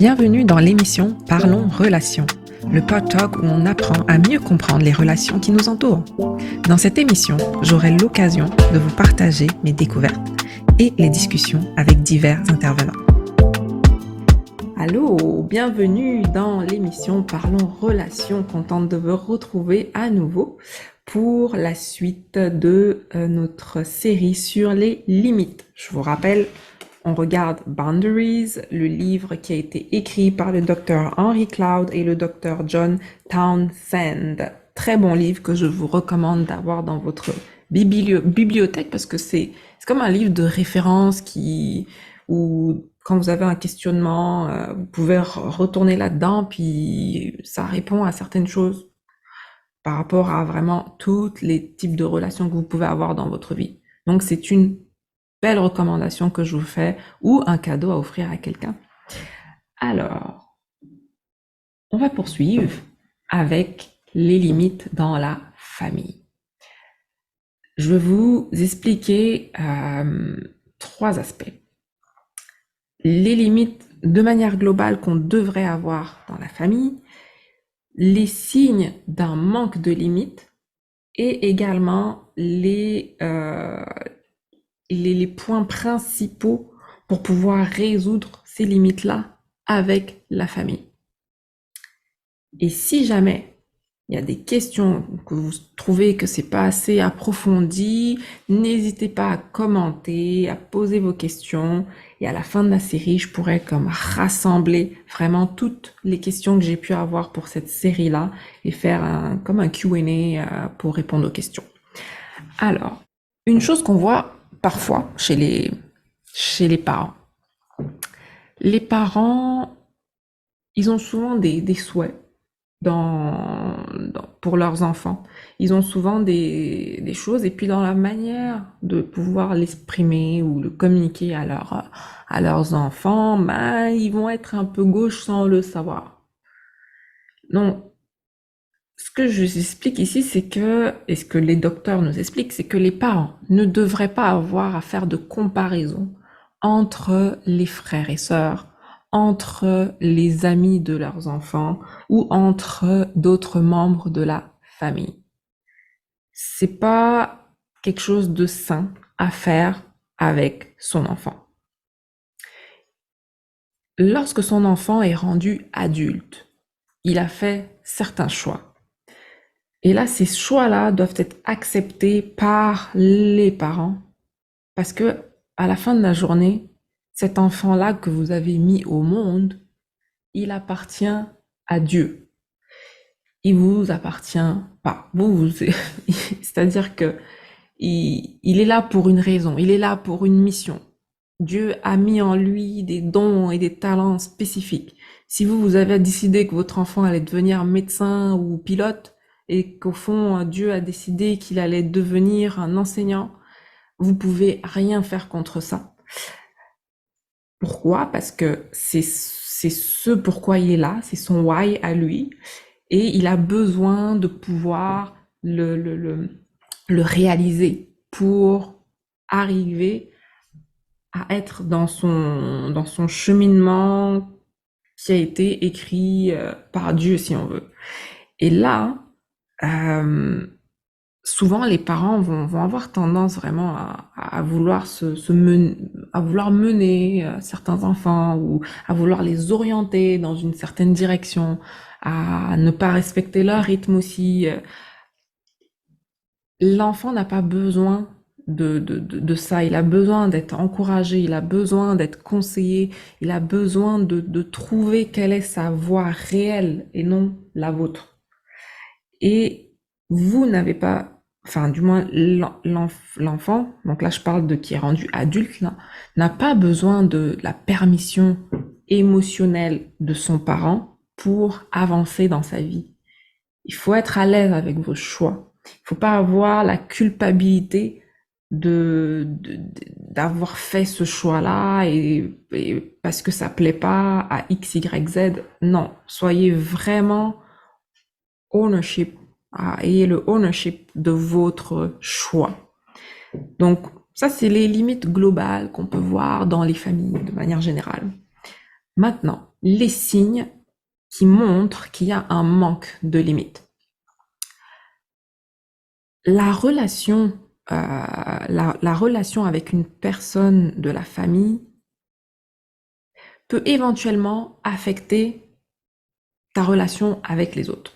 Bienvenue dans l'émission Parlons Relations, le pod-talk où on apprend à mieux comprendre les relations qui nous entourent. Dans cette émission, j'aurai l'occasion de vous partager mes découvertes et les discussions avec divers intervenants. Allô, bienvenue dans l'émission Parlons Relations, contente de vous retrouver à nouveau pour la suite de notre série sur les limites. Je vous rappelle, on regarde Boundaries, le livre qui a été écrit par le docteur Henry Cloud et le docteur John Townsend. Très bon livre que je vous recommande d'avoir dans votre bibliothèque parce que c'est comme un livre de référence où quand vous avez un questionnement, vous pouvez retourner là-dedans puis ça répond à certaines choses par rapport à vraiment tous les types de relations que vous pouvez avoir dans votre vie. Donc c'est une belle recommandation que je vous fais ou un cadeau à offrir à quelqu'un. Alors, on va poursuivre avec les limites dans la famille. Je vais vous expliquer 3 aspects. Les limites de manière globale qu'on devrait avoir dans la famille, les signes d'un manque de limites et également les points principaux pour pouvoir résoudre ces limites-là avec la famille. Et si jamais il y a des questions que vous trouvez que c'est pas assez approfondi, n'hésitez pas à commenter, à poser vos questions. Et à la fin de la série, je pourrais comme rassembler vraiment toutes les questions que j'ai pu avoir pour cette série-là et faire comme un Q&A pour répondre aux questions. Alors, une chose qu'on voit parfois chez les parents. Les parents, ils ont souvent des souhaits pour leurs enfants. Ils ont souvent des choses et puis dans la manière de pouvoir l'exprimer ou le communiquer à leurs enfants, ils vont être un peu gauche sans le savoir. Donc, ce que je vous explique ici, et ce que les docteurs nous expliquent, c'est que les parents ne devraient pas avoir à faire de comparaison entre les frères et sœurs, entre les amis de leurs enfants ou entre d'autres membres de la famille. C'est pas quelque chose de sain à faire avec son enfant. Lorsque son enfant est rendu adulte, il a fait certains choix. Et là, ces choix-là doivent être acceptés par les parents parce que à la fin de la journée, cet enfant-là que vous avez mis au monde, il appartient à Dieu. Il vous appartient pas. C'est-à-dire que il est là pour une raison, il est là pour une mission. Dieu a mis en lui des dons et des talents spécifiques. Si vous avez décidé que votre enfant allait devenir médecin ou pilote, et qu'au fond, Dieu a décidé qu'il allait devenir un enseignant, vous pouvez rien faire contre ça. Pourquoi? Parce que c'est ce pourquoi il est là, c'est son why à lui, et il a besoin de pouvoir le réaliser pour arriver à être dans son cheminement qui a été écrit par Dieu, si on veut. Et là, souvent les parents vont avoir tendance vraiment à vouloir à vouloir mener certains enfants ou à vouloir les orienter dans une certaine direction, à ne pas respecter leur rythme aussi. L'enfant n'a pas besoin de ça, il a besoin d'être encouragé, il a besoin d'être conseillé, il a besoin de trouver quelle est sa voie réelle et non la vôtre. Et vous n'avez pas, enfin du moins l'enfant, donc là je parle de qui est rendu adulte, là, n'a pas besoin de la permission émotionnelle de son parent pour avancer dans sa vie. Il faut être à l'aise avec vos choix. Il faut pas avoir la culpabilité d'avoir fait ce choix-là et parce que ça plaît pas à X, Y, Z. Non, soyez vraiment ayez le ownership de votre choix. Donc, ça, c'est les limites globales qu'on peut voir dans les familles de manière générale. Maintenant, les signes qui montrent qu'il y a un manque de limite. La relation, la relation avec une personne de la famille peut éventuellement affecter ta relation avec les autres.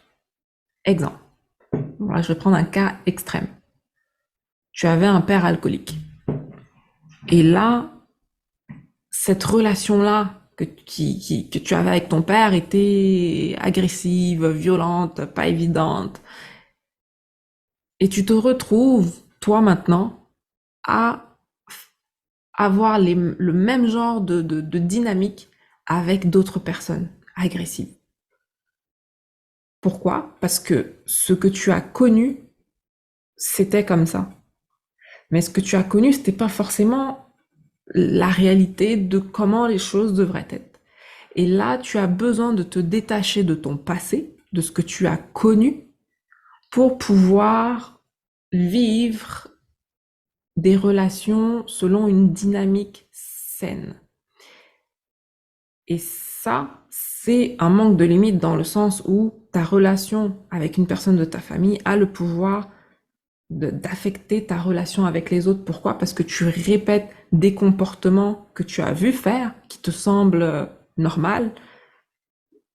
Exemple. Voilà, je vais prendre un cas extrême. Tu avais un père alcoolique. Et là, cette relation-là que tu avais avec ton père était agressive, violente, pas évidente. Et tu te retrouves, toi maintenant, à avoir le même genre de dynamique avec d'autres personnes agressives. Pourquoi? Parce que ce que tu as connu, c'était comme ça. Mais ce que tu as connu, c'était pas forcément la réalité de comment les choses devraient être. Et là, tu as besoin de te détacher de ton passé, de ce que tu as connu, pour pouvoir vivre des relations selon une dynamique saine. Et ça, c'est un manque de limite dans le sens où ta relation avec une personne de ta famille a le pouvoir d'affecter ta relation avec les autres. Pourquoi? Parce que tu répètes des comportements que tu as vu faire, qui te semblent normal.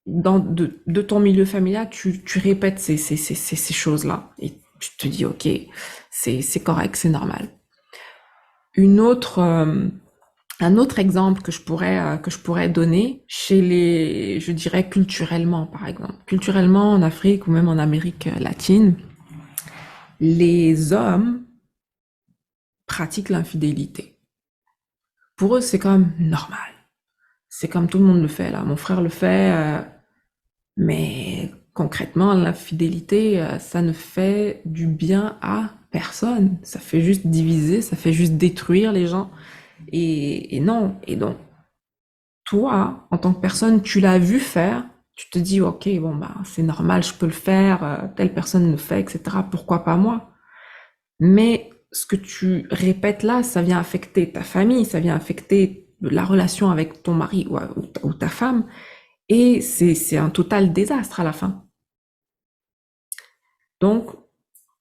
De ton milieu familial, tu répètes ces choses-là. Et tu te dis, ok, c'est correct, c'est normal. Une autre, un autre exemple que je pourrais donner chez les, je dirais culturellement, par exemple. Culturellement, en Afrique ou même en Amérique latine, les hommes pratiquent l'infidélité. Pour eux, c'est comme normal. C'est comme tout le monde le fait, là. Mon frère le fait, mais concrètement, l'infidélité, ça ne fait du bien à personne. Ça fait juste diviser, ça fait juste détruire les gens. Et non. Et donc, toi, en tant que personne, tu l'as vu faire, tu te dis, ok, bon, bah, c'est normal, je peux le faire, telle personne le fait, etc. Pourquoi pas moi? Mais ce que tu répètes là, ça vient affecter ta famille, ça vient affecter la relation avec ton mari ou ta femme, et c'est un total désastre à la fin. Donc,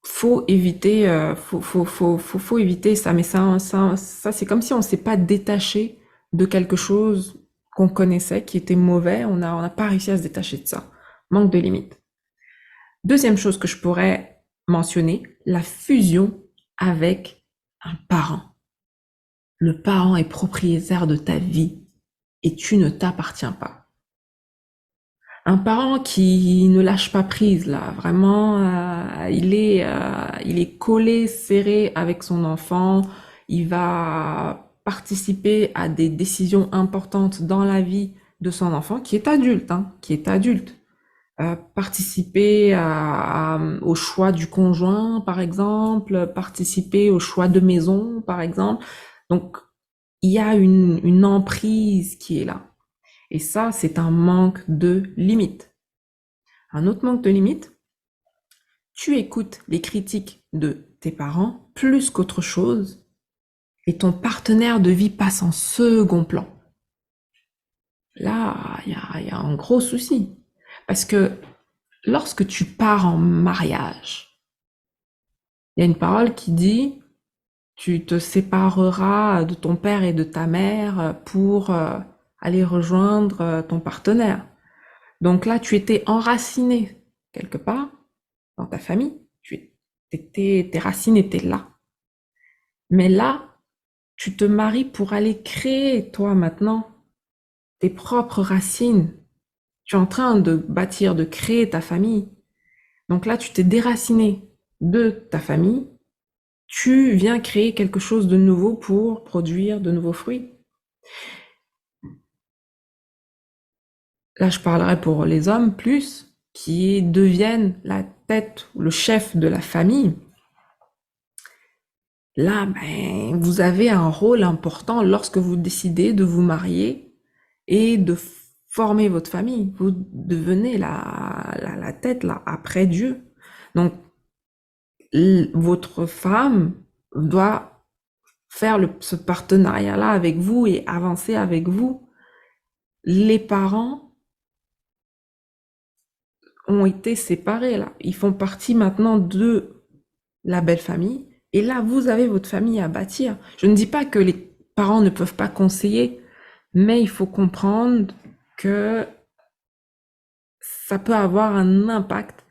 faut éviter, faut éviter ça. Mais ça, c'est comme si on s'est pas détaché de quelque chose qu'on connaissait, qui était mauvais. On n'a pas réussi à se détacher de ça. Manque de limite. Deuxième chose que je pourrais mentionner, la fusion avec un parent. Le parent est propriétaire de ta vie et tu ne t'appartiens pas. Un parent qui ne lâche pas prise, là, vraiment, il est collé, serré avec son enfant. Il va participer à des décisions importantes dans la vie de son enfant, qui est adulte, hein, qui est adulte. Participer au choix du conjoint, par exemple, participer au choix de maison, par exemple. Donc, il y a une emprise qui est là. Et ça, c'est un manque de limite. Un autre manque de limite, tu écoutes les critiques de tes parents plus qu'autre chose et ton partenaire de vie passe en second plan. Là, il y a un gros souci. Parce que lorsque tu pars en mariage, il y a une parole qui dit tu te sépareras de ton père et de ta mère pour aller rejoindre ton partenaire. Donc là, tu étais enraciné quelque part dans ta famille. Tes racines étaient là. Mais là, tu te maries pour aller créer, toi maintenant, tes propres racines. Tu es en train de bâtir, de créer ta famille. Donc là, tu t'es déraciné de ta famille. Tu viens créer quelque chose de nouveau pour produire de nouveaux fruits. Là, je parlerai pour les hommes plus, qui deviennent la tête ou le chef de la famille. Là, ben, vous avez un rôle important lorsque vous décidez de vous marier et de former votre famille. Vous devenez la tête là, après Dieu. Donc, votre femme doit faire ce partenariat-là avec vous et avancer avec vous. les parents ont été séparés là. Ils font partie maintenant de la belle famille. Et là, vous avez votre famille à bâtir. Je ne dis pas que les parents ne peuvent pas conseiller, mais il faut comprendre que ça peut avoir un impact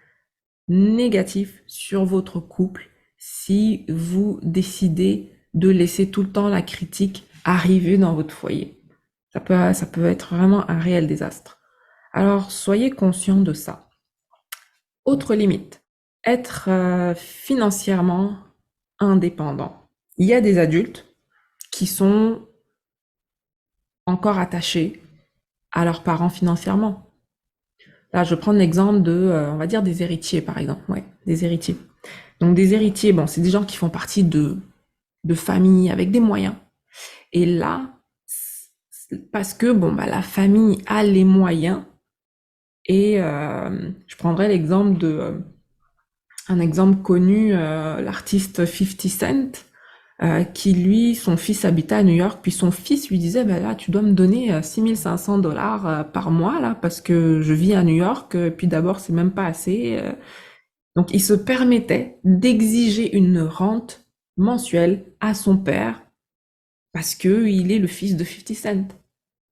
négatif sur votre couple si vous décidez de laisser tout le temps la critique arriver dans votre foyer. Ça peut être vraiment un réel désastre. Alors, soyez conscient de ça. Autre limite, être financièrement indépendant. Il y a des adultes qui sont encore attachés à leurs parents financièrement. Là, je prends l'exemple de, on va dire des héritiers, par exemple. Ouais, des héritiers. Donc des héritiers, bon, c'est des gens qui font partie de familles avec des moyens. Et là, parce que bon, bah, la famille a les moyens, et je prendrai l'exemple de un exemple connu, l'artiste 50 Cent, qui lui, son fils habitait à New York, puis son fils lui disait, ben là, tu dois me donner $6 500 par mois, là, parce que je vis à New York, puis d'abord, c'est même pas assez. Donc, il se permettait d'exiger une rente mensuelle à son père, parce que il est le fils de 50 Cent.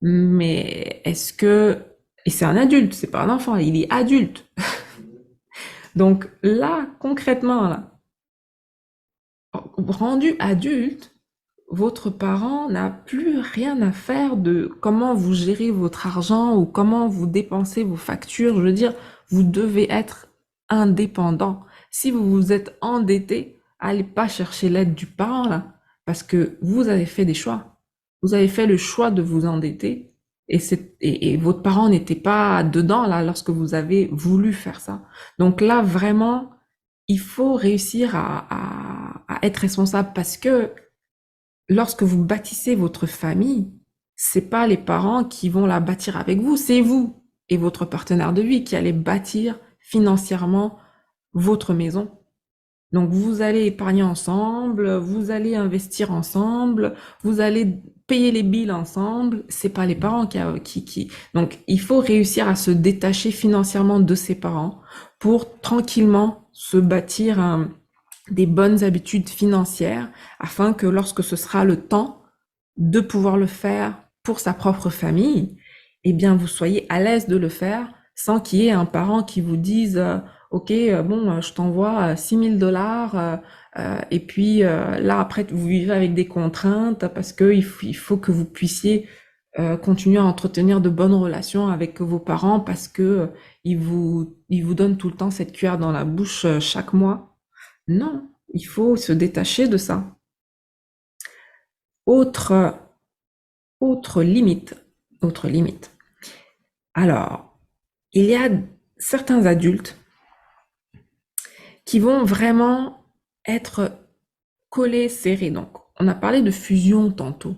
Mais est-ce que... Et c'est un adulte, c'est pas un enfant, il est adulte. Donc là, concrètement, là, rendu adulte, votre parent n'a plus rien à faire de comment vous gérez votre argent ou comment vous dépensez vos factures. Je veux dire, vous devez être indépendant. Si vous vous êtes endetté, allez pas chercher l'aide du parent là, parce que vous avez fait des choix. Vous avez fait le choix de vous endetter et votre parent n'était pas dedans là lorsque vous avez voulu faire ça. Donc là, vraiment, il faut réussir à être responsable parce que lorsque vous bâtissez votre famille, c'est pas les parents qui vont la bâtir avec vous, c'est vous et votre partenaire de vie qui allez bâtir financièrement votre maison. Donc vous allez épargner ensemble, vous allez investir ensemble, vous allez payer les bills ensemble. C'est pas les parents qui. Donc il faut réussir à se détacher financièrement de ses parents pour tranquillement se bâtir des bonnes habitudes financières afin que lorsque ce sera le temps de pouvoir le faire pour sa propre famille, eh bien, vous soyez à l'aise de le faire sans qu'il y ait un parent qui vous dise, OK, bon, je t'envoie $6 000, et puis là, après, vous vivez avec des contraintes parce que il faut que vous puissiez continuer à entretenir de bonnes relations avec vos parents parce que ils vous donnent tout le temps cette cuillère dans la bouche chaque mois. Non, il faut se détacher de ça. Autre, autre limite, autre limite. Alors, il y a certains adultes qui vont vraiment être collés, serrés. Donc, on a parlé de fusion tantôt,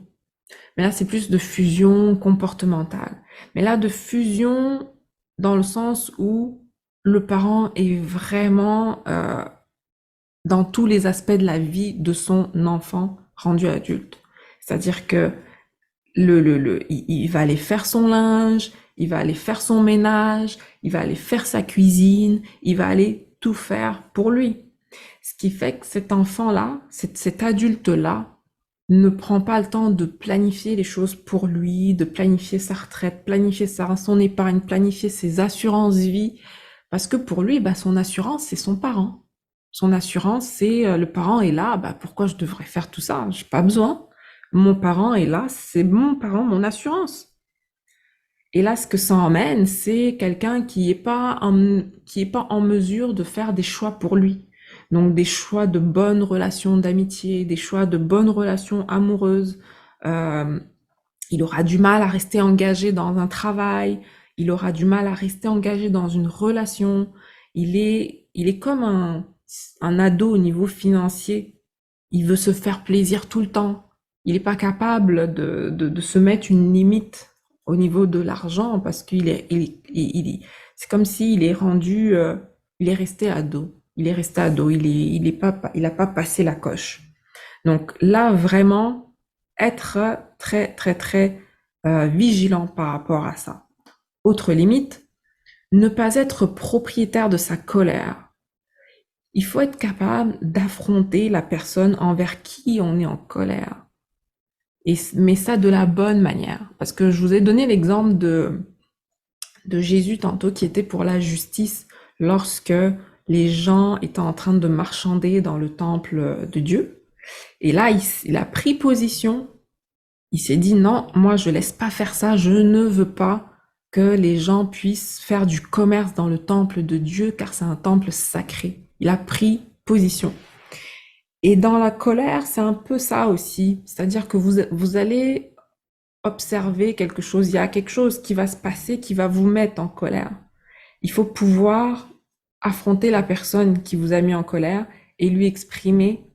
mais là, c'est plus de fusion comportementale. Mais là, de fusion dans le sens où le parent est vraiment dans tous les aspects de la vie de son enfant rendu adulte. C'est-à-dire que il va aller faire son linge, il va aller faire son ménage, il va aller faire sa cuisine, il va aller tout faire pour lui. Ce qui fait que cet enfant-là, cet adulte-là, ne prend pas le temps de planifier les choses pour lui, de planifier sa retraite, planifier son épargne, planifier ses assurances vie, parce que pour lui, bah, son assurance, c'est son parent. Son assurance, c'est le parent est là, bah, pourquoi je devrais faire tout ça? J'ai pas besoin. Mon parent est là, c'est mon parent, mon assurance. Et là, ce que ça emmène, c'est quelqu'un qui est pas en mesure de faire des choix pour lui. Donc des choix de bonnes relations d'amitié, des choix de bonnes relations amoureuses. Euh, il aura du mal à rester engagé dans un travail. Il aura du mal à rester engagé dans une relation. Il est comme un ado au niveau financier. Il veut se faire plaisir tout le temps. Il n'est pas capable de se mettre une limite au niveau de l'argent parce c'est comme s'il est rendu, il est resté ado. Il est resté ado. Il a pas passé la coche. Donc là, vraiment, être très, très, très vigilant par rapport à ça. Autre limite, ne pas être propriétaire de sa colère. Il faut être capable d'affronter la personne envers qui on est en colère. Mais ça de la bonne manière. Parce que je vous ai donné l'exemple de Jésus tantôt qui était pour la justice lorsque les gens étaient en train de marchander dans le temple de Dieu. Et là, il a pris position. Il s'est dit non, moi je laisse pas faire ça. Je ne veux pas que les gens puissent faire du commerce dans le temple de Dieu car c'est un temple sacré. Il a pris position. Et dans la colère, c'est un peu ça aussi. C'est-à-dire que vous allez observer quelque chose. Il y a quelque chose qui va se passer qui va vous mettre en colère. Il faut pouvoir affronter la personne qui vous a mis en colère et lui exprimer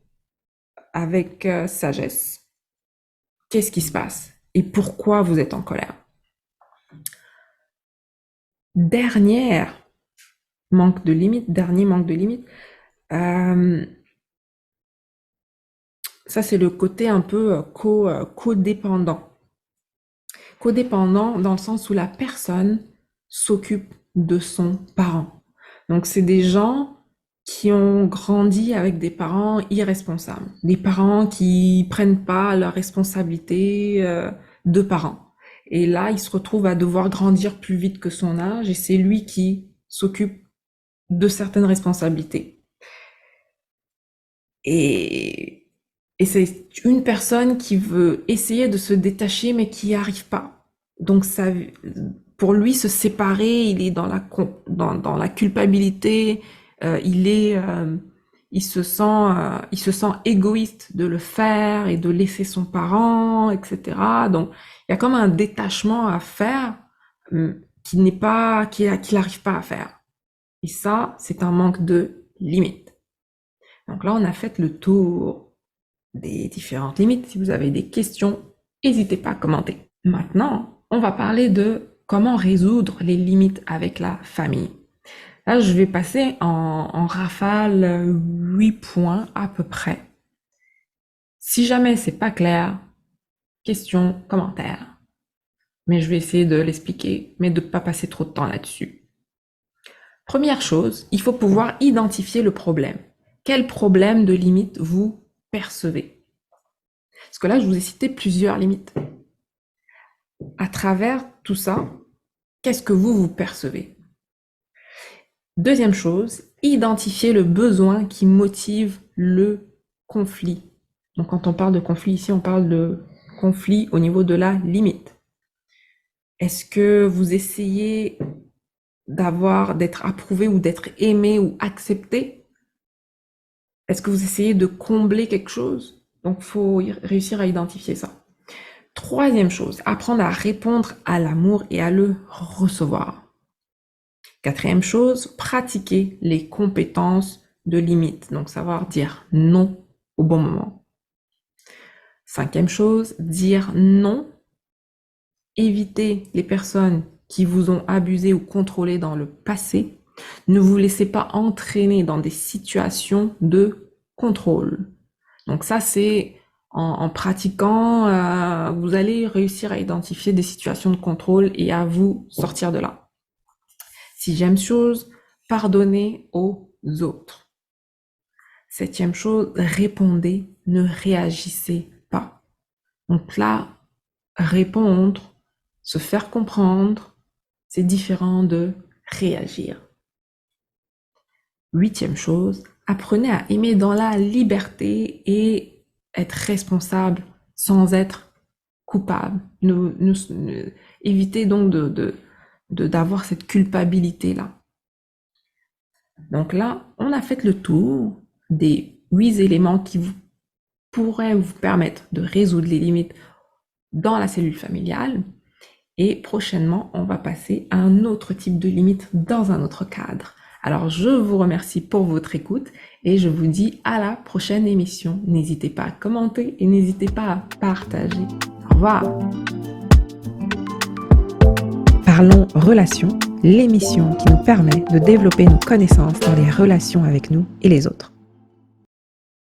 avec sagesse qu'est-ce qui se passe et pourquoi vous êtes en colère. Dernier manque de limite. Ça, c'est le côté un peu codépendant. Codépendant dans le sens où la personne s'occupe de son parent. Donc, c'est des gens qui ont grandi avec des parents irresponsables, des parents qui prennent pas leurs responsabilités de parents. Et là, il se retrouve à devoir grandir plus vite que son âge et c'est lui qui s'occupe de certaines responsabilités. Et c'est une personne qui veut essayer de se détacher mais qui n'y arrive pas. Donc ça, pour lui, se séparer, il est dans la culpabilité, il se sent égoïste de le faire et de laisser son parent, etc. Donc il y a comme un détachement à faire qu'il n'arrive pas à faire. Et ça, c'est un manque de limite. Donc là, on a fait le tour des différentes limites. Si vous avez des questions, n'hésitez pas à commenter. Maintenant, on va parler de comment résoudre les limites avec la famille. Là, je vais passer en rafale 8 points à peu près. Si jamais c'est pas clair, question, commentaire. Mais je vais essayer de l'expliquer, mais de ne pas passer trop de temps là-dessus. Première chose, il faut pouvoir identifier le problème. Quel problème de limite vous percevez? Parce que là, je vous ai cité plusieurs limites. À travers tout ça, qu'est-ce que vous percevez? Deuxième chose, identifier le besoin qui motive le conflit. Donc quand on parle de conflit ici, on parle de conflit au niveau de la limite. Est-ce que vous essayez d'être approuvé ou d'être aimé ou accepté? Est-ce que vous essayez de combler quelque chose? Donc il faut réussir à identifier ça. Troisième chose, apprendre à répondre à l'amour et à le recevoir. Quatrième chose, pratiquer les compétences de limite, donc savoir dire non au bon moment. Cinquième chose, dire non, éviter les personnes qui vous ont abusé ou contrôlé dans le passé. Ne vous laissez pas entraîner dans des situations de contrôle. Donc ça, c'est en pratiquant, vous allez réussir à identifier des situations de contrôle et à vous sortir de là. Sixième chose, pardonnez aux autres. Septième chose, répondez, ne réagissez pas. Donc là, répondre, se faire comprendre, c'est différent de réagir. Huitième chose, apprenez à aimer dans la liberté et être responsable sans être coupable. Évitez donc d'avoir cette culpabilité-là. Donc là, on a fait le tour des 8 éléments qui pourraient vous permettre de résoudre les limites dans la cellule familiale. Et prochainement, on va passer à un autre type de limite dans un autre cadre. Alors, je vous remercie pour votre écoute et je vous dis à la prochaine émission. N'hésitez pas à commenter et n'hésitez pas à partager. Au revoir. Parlons Relations, l'émission qui nous permet de développer nos connaissances dans les relations avec nous et les autres.